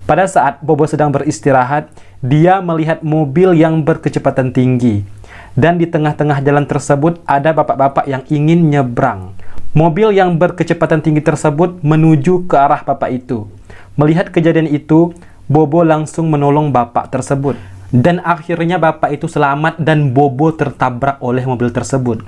Pada saat Bobo sedang beristirahat, dia melihat mobil yang berkecepatan tinggi. Dan di tengah-tengah jalan tersebut ada bapak-bapak yang ingin nyebrang. Mobil yang berkecepatan tinggi tersebut menuju ke arah bapak itu. Melihat kejadian itu, Bobo langsung menolong bapak tersebut. Dan akhirnya bapak itu selamat dan Bobo tertabrak oleh mobil tersebut.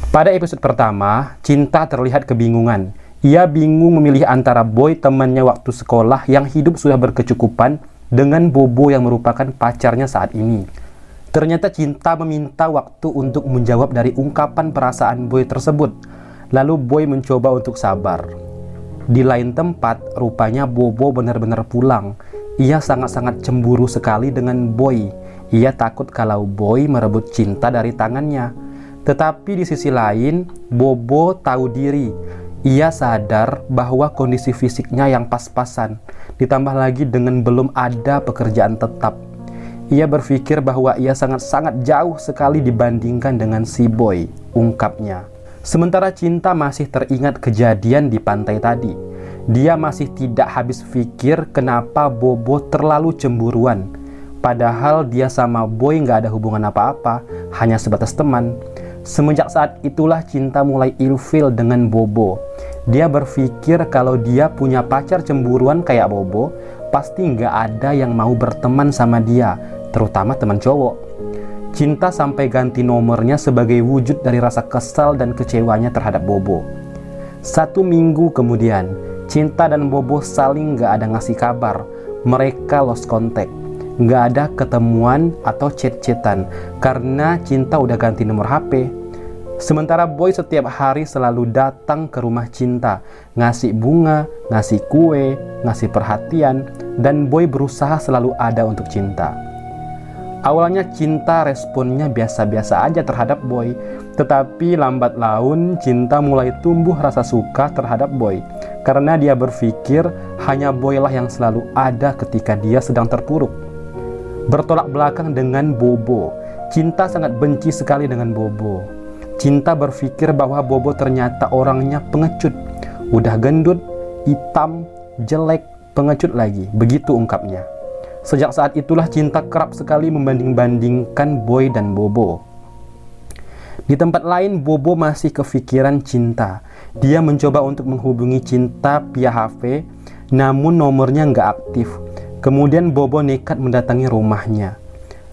Pada episode pertama, Cinta terlihat kebingungan. Ia bingung memilih antara Boy temannya waktu sekolah yang hidup sudah berkecukupan dengan Bobo yang merupakan pacarnya saat ini. Ternyata Cinta meminta waktu untuk menjawab dari ungkapan perasaan Boy tersebut. Lalu Boy mencoba untuk sabar. Di lain tempat, rupanya Bobo benar-benar pulang. Ia sangat-sangat cemburu sekali dengan Boy. Ia takut kalau Boy merebut Cinta dari tangannya. Tetapi di sisi lain, Bobo tahu diri. Ia sadar bahwa kondisi fisiknya yang pas-pasan, ditambah lagi dengan belum ada pekerjaan tetap. Ia berpikir bahwa ia sangat-sangat jauh sekali dibandingkan dengan si Boy, ungkapnya. Sementara Cinta masih teringat kejadian di pantai tadi. Dia masih tidak habis pikir kenapa Bobo terlalu cemburuan. Padahal dia sama Boy nggak ada hubungan apa-apa, hanya sebatas teman. Semenjak saat itulah Cinta mulai ilfil dengan Bobo. Dia berpikir kalau dia punya pacar cemburuan kayak Bobo, pasti nggak ada yang mau berteman sama dia, terutama teman cowok. Cinta sampai ganti nomornya sebagai wujud dari rasa kesal dan kecewanya terhadap Bobo. 1 minggu kemudian, Cinta dan Bobo saling nggak ada ngasih kabar. Mereka lost contact. Nggak ada ketemuan atau chat-chatan karena Cinta udah ganti nomor HP. Sementara Boy setiap hari selalu datang ke rumah Cinta, ngasih bunga, ngasih kue, ngasih perhatian, dan Boy berusaha selalu ada untuk Cinta. Awalnya Cinta responnya biasa-biasa aja terhadap Boy, tetapi lambat laun Cinta mulai tumbuh rasa suka terhadap Boy karena dia berpikir hanya Boy lah yang selalu ada ketika dia sedang terpuruk. Bertolak belakang dengan Bobo, Cinta sangat benci sekali dengan Bobo. Cinta berpikir bahwa Bobo ternyata orangnya pengecut. Udah gendut, hitam, jelek, pengecut lagi. Begitu ungkapnya. Sejak saat itulah Cinta kerap sekali membanding-bandingkan Boy dan Bobo. Di tempat lain, Bobo masih kepikiran Cinta. Dia mencoba untuk menghubungi Cinta via HP, namun nomornya nggak aktif. Kemudian Bobo nekat mendatangi rumahnya.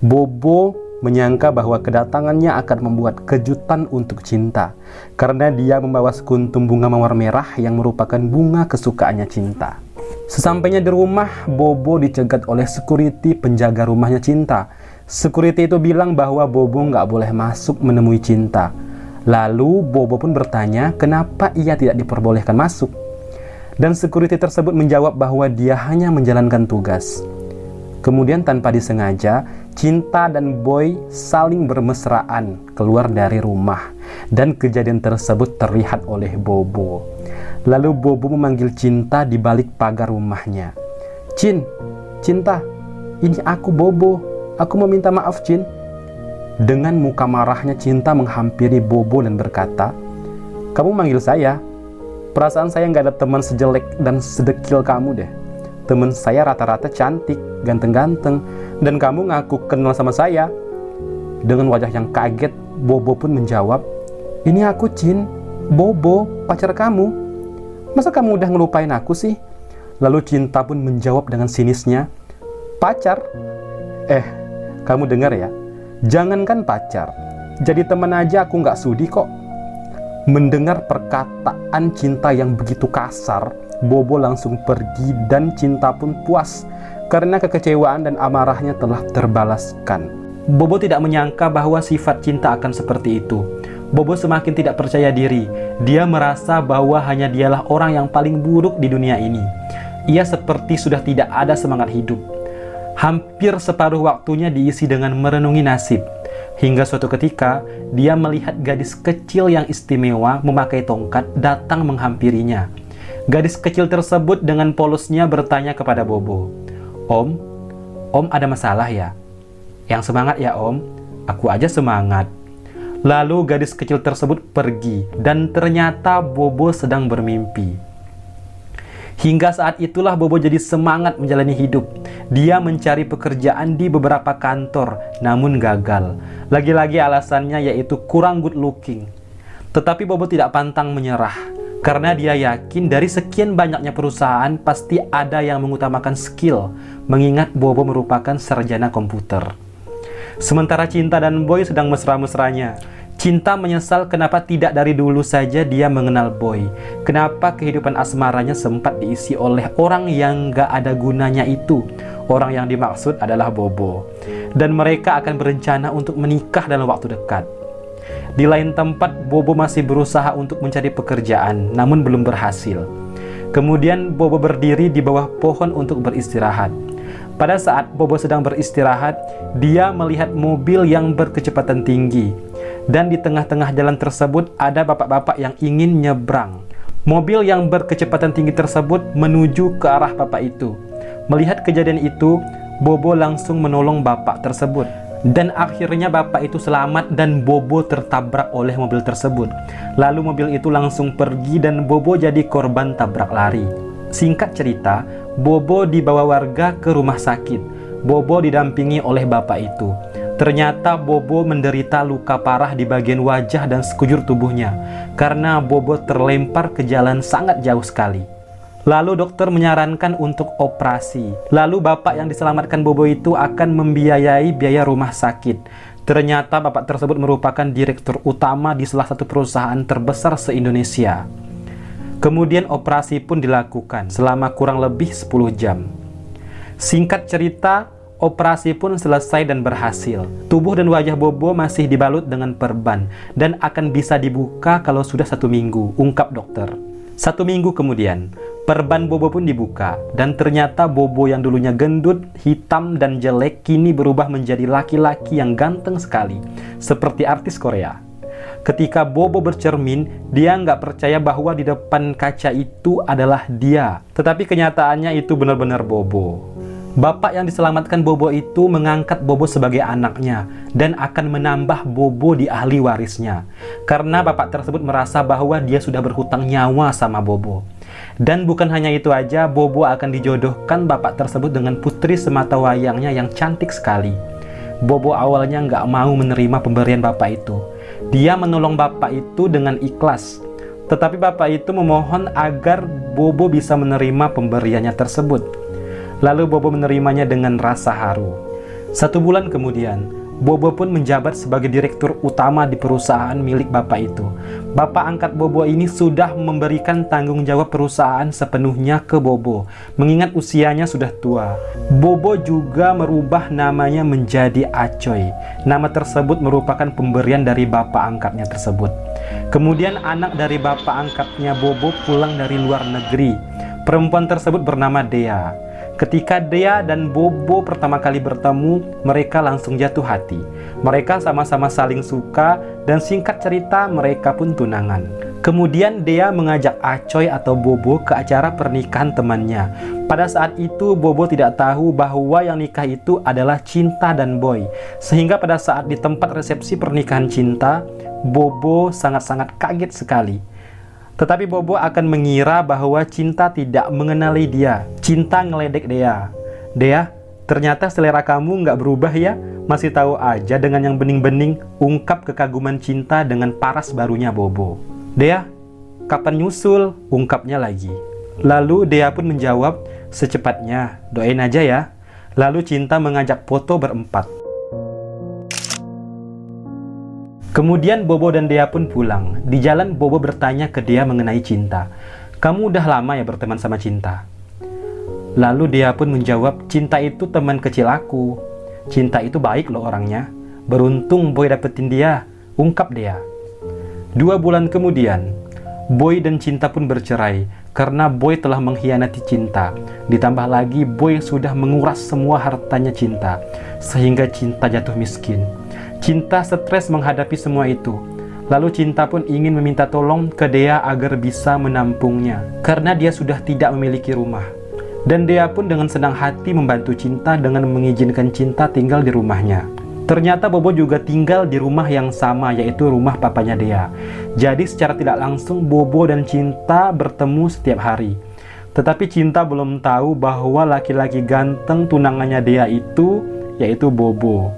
Bobo menyangka bahwa kedatangannya akan membuat kejutan untuk Cinta karena dia membawa sekuntum bunga mawar merah yang merupakan bunga kesukaannya Cinta. Sesampainya di rumah, Bobo dicegat oleh security penjaga rumahnya Cinta. Security itu bilang bahwa Bobo nggak boleh masuk menemui Cinta. Lalu Bobo pun bertanya kenapa ia tidak diperbolehkan masuk. Dan security tersebut menjawab bahwa dia hanya menjalankan tugas. Kemudian tanpa disengaja, Cinta dan Boy saling bermesraan keluar dari rumah. Dan kejadian tersebut terlihat oleh Bobo. Lalu Bobo memanggil Cinta di balik pagar rumahnya. Cinta, ini aku Bobo. Aku mau minta maaf, Cin. Dengan muka marahnya Cinta menghampiri Bobo dan berkata, kamu manggil saya? Perasaan saya nggak ada teman sejelek dan sedekil kamu deh. Teman saya rata-rata cantik, ganteng-ganteng, dan kamu ngaku kenal sama saya. Dengan wajah yang kaget, Bobo pun menjawab, ini aku Cin, Bobo, pacar kamu. Masa kamu udah ngelupain aku sih? Lalu Cinta pun menjawab dengan sinisnya, pacar? Kamu dengar ya, jangankan pacar, jadi teman aja aku nggak sudi kok. Mendengar perkataan Cinta yang begitu kasar, Bobo langsung pergi dan Cinta pun puas karena kekecewaan dan amarahnya telah terbalaskan. Bobo tidak menyangka bahwa sifat Cinta akan seperti itu. Bobo semakin tidak percaya diri. Dia merasa bahwa hanya dialah orang yang paling buruk di dunia ini. Ia seperti sudah tidak ada semangat hidup. Hampir separuh waktunya diisi dengan merenungi nasib. Hingga suatu ketika, dia melihat gadis kecil yang istimewa memakai tongkat datang menghampirinya. Gadis kecil tersebut dengan polosnya bertanya kepada Bobo, Om ada masalah ya? Yang semangat ya Om, aku aja semangat. Lalu gadis kecil tersebut pergi dan ternyata Bobo sedang bermimpi. Hingga saat itulah Bobo jadi semangat menjalani hidup. Dia mencari pekerjaan di beberapa kantor, namun gagal. Lagi-lagi alasannya yaitu kurang good looking. Tetapi Bobo tidak pantang menyerah, karena dia yakin dari sekian banyaknya perusahaan pasti ada yang mengutamakan skill, mengingat Bobo merupakan sarjana komputer. Sementara Cinta dan Boy sedang mesra-mesranya. Cinta menyesal kenapa tidak dari dulu saja dia mengenal Boy. Kenapa kehidupan asmaranya sempat diisi oleh orang yang gak ada gunanya itu. Orang yang dimaksud adalah Bobo. Dan mereka akan berencana untuk menikah dalam waktu dekat. Di lain tempat, Bobo masih berusaha untuk mencari pekerjaan, namun belum berhasil. Kemudian Bobo berdiri di bawah pohon untuk beristirahat. Pada saat Bobo sedang beristirahat, dia melihat mobil yang berkecepatan tinggi. Dan di tengah-tengah jalan tersebut ada bapak-bapak yang ingin nyebrang. Mobil yang berkecepatan tinggi tersebut menuju ke arah bapak itu. Melihat kejadian itu, Bobo langsung menolong bapak tersebut. Dan akhirnya bapak itu selamat dan Bobo tertabrak oleh mobil tersebut. Lalu mobil itu langsung pergi dan Bobo jadi korban tabrak lari. Singkat cerita, Bobo dibawa warga ke rumah sakit. Bobo didampingi oleh bapak itu. Ternyata Bobo menderita luka parah di bagian wajah dan sekujur tubuhnya karena Bobo terlempar ke jalan sangat jauh sekali. Lalu dokter menyarankan untuk operasi. Lalu bapak yang diselamatkan Bobo itu akan membiayai biaya rumah sakit. Ternyata bapak tersebut merupakan direktur utama di salah satu perusahaan terbesar se-Indonesia. Kemudian operasi pun dilakukan selama kurang lebih 10 jam. Singkat cerita, operasi pun selesai dan berhasil. Tubuh dan wajah Bobo masih dibalut dengan perban dan akan bisa dibuka kalau sudah 1 minggu, ungkap dokter. 1 minggu kemudian, perban Bobo pun dibuka dan ternyata Bobo yang dulunya gendut, hitam, dan jelek kini berubah menjadi laki-laki yang ganteng sekali, seperti artis Korea. Ketika Bobo bercermin, dia nggak percaya bahwa di depan kaca itu adalah dia. Tetapi kenyataannya itu benar-benar Bobo. Bapak yang diselamatkan Bobo itu mengangkat Bobo sebagai anaknya dan akan menambah Bobo di ahli warisnya. Karena bapak tersebut merasa bahwa dia sudah berhutang nyawa sama Bobo. Dan bukan hanya itu aja, Bobo akan dijodohkan bapak tersebut dengan putri semata wayangnya yang cantik sekali. Bobo awalnya nggak mau menerima pemberian bapak itu. Dia menolong bapak itu dengan ikhlas. Tetapi bapak itu memohon agar Bobo bisa menerima pemberiannya tersebut. Lalu Bobo menerimanya dengan rasa haru. 1 bulan kemudian, Bobo pun menjabat sebagai direktur utama di perusahaan milik bapak itu. Bapak angkat Bobo ini sudah memberikan tanggung jawab perusahaan sepenuhnya ke Bobo, mengingat usianya sudah tua. Bobo juga merubah namanya menjadi Acoy. Nama tersebut merupakan pemberian dari bapak angkatnya tersebut. Kemudian anak dari bapak angkatnya Bobo pulang dari luar negeri. Perempuan tersebut bernama Dea. Ketika Dea dan Bobo pertama kali bertemu, mereka langsung jatuh hati. Mereka sama-sama saling suka dan singkat cerita mereka pun tunangan. Kemudian Dea mengajak Acoy atau Bobo ke acara pernikahan temannya. Pada saat itu Bobo tidak tahu bahwa yang nikah itu adalah Cinta dan Boy. Sehingga pada saat di tempat resepsi pernikahan Cinta, Bobo sangat-sangat kaget sekali. Tetapi Bobo akan mengira bahwa Cinta tidak mengenali dia. Cinta ngeledek Dea. Dea, ternyata selera kamu nggak berubah ya? Masih tahu aja dengan yang bening-bening, ungkap kekaguman Cinta dengan paras barunya Bobo. Dea, kapan nyusul? Ungkapnya lagi. Lalu Dea pun menjawab, secepatnya, doain aja ya. Lalu Cinta mengajak foto berempat. Kemudian Bobo dan Dea pun pulang. Di jalan Bobo bertanya ke Dea mengenai Cinta. Kamu udah lama ya berteman sama Cinta? Lalu Dea pun menjawab, Cinta itu teman kecil aku. Cinta itu baik loh orangnya. Beruntung Boy dapetin dia, ungkap Dea. 2 bulan kemudian, Boy dan Cinta pun bercerai karena Boy telah mengkhianati Cinta. Ditambah lagi Boy sudah menguras semua hartanya Cinta, sehingga Cinta jatuh miskin. Cinta stres menghadapi semua itu. Lalu Cinta pun ingin meminta tolong ke Dea agar bisa menampungnya, karena dia sudah tidak memiliki rumah. Dan Dea pun dengan senang hati membantu Cinta dengan mengizinkan Cinta tinggal di rumahnya. Ternyata Bobo juga tinggal di rumah yang sama, yaitu rumah papanya Dea. Jadi secara tidak langsung Bobo dan Cinta bertemu setiap hari. Tetapi Cinta belum tahu bahwa laki-laki ganteng tunangannya Dea itu, yaitu Bobo.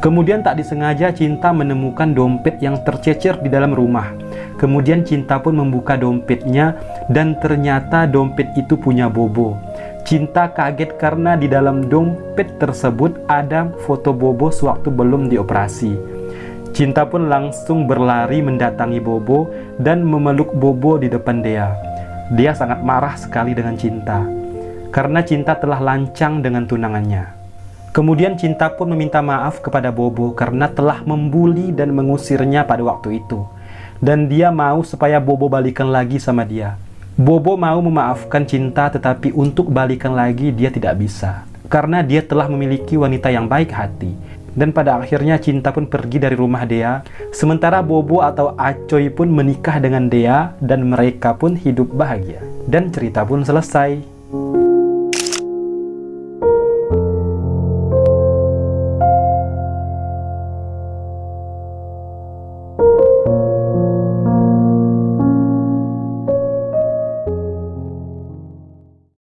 Kemudian tak disengaja Cinta menemukan dompet yang tercecer di dalam rumah. Kemudian Cinta pun membuka dompetnya dan ternyata dompet itu punya Bobo. Cinta kaget karena di dalam dompet tersebut ada foto Bobo sewaktu belum dioperasi. Cinta pun langsung berlari mendatangi Bobo dan memeluk Bobo di depan Dea. Dia sangat marah sekali dengan Cinta, karena Cinta telah lancang dengan tunangannya. Kemudian Cinta pun meminta maaf kepada Bobo karena telah membuli dan mengusirnya pada waktu itu. Dan dia mau supaya Bobo balikan lagi sama dia. Bobo mau memaafkan Cinta, tetapi untuk balikan lagi dia tidak bisa, karena dia telah memiliki wanita yang baik hati. Dan pada akhirnya Cinta pun pergi dari rumah Dea, sementara Bobo atau Acoy pun menikah dengan Dea dan mereka pun hidup bahagia. Dan cerita pun selesai.